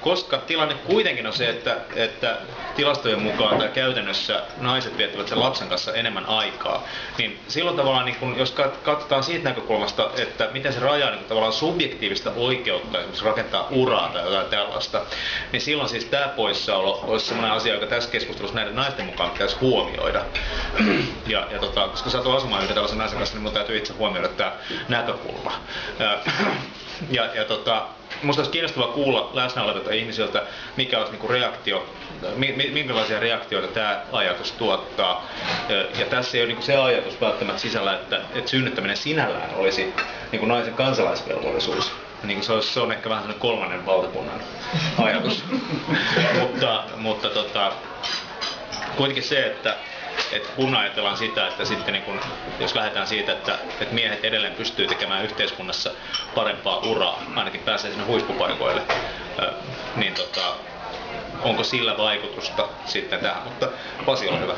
Koska tilanne kuitenkin on se, että tilastojen mukaan tai käytännössä naiset viettävät sen lapsen kanssa enemmän aikaa, niin silloin tavallaan, niin kun, jos katsotaan siitä näkökulmasta, että miten se rajaa niin tavallaan subjektiivista oikeutta esimerkiksi rakentaa uraa tai jotain tällaista, niin silloin siis tämä poissaolo olisi sellainen asia, joka tässä keskustelussa näiden naisten mukaan pitäisi huomioida. Koska satun asumaan yhden tällaisen naisen kanssa, niin minun täytyy itse huomioida tämä näkökulma. Minusta olisi kiinnostavaa kuulla läsnä olevilta ihmisiltä, mikä olisi niinku reaktio, minkälaisia reaktioita tämä ajatus tuottaa. Ja tässä ei ole niinku se ajatus välttämättä sisällä, että synnyttäminen sinällään olisi niinku naisen kansalaisvelvollisuus. Niinku se on ehkä vähän sellainen kolmannen valtakunnan ajatus. mutta kuitenkin se, että kun ajatellaan sitä, että sitten niin kun, jos lähdetään siitä, että miehet edelleen pystyy tekemään yhteiskunnassa parempaa uraa, ainakin pääsee sinne huippupaikoille, niin onko sillä vaikutusta sitten tähän, mutta Pasi on hyvä.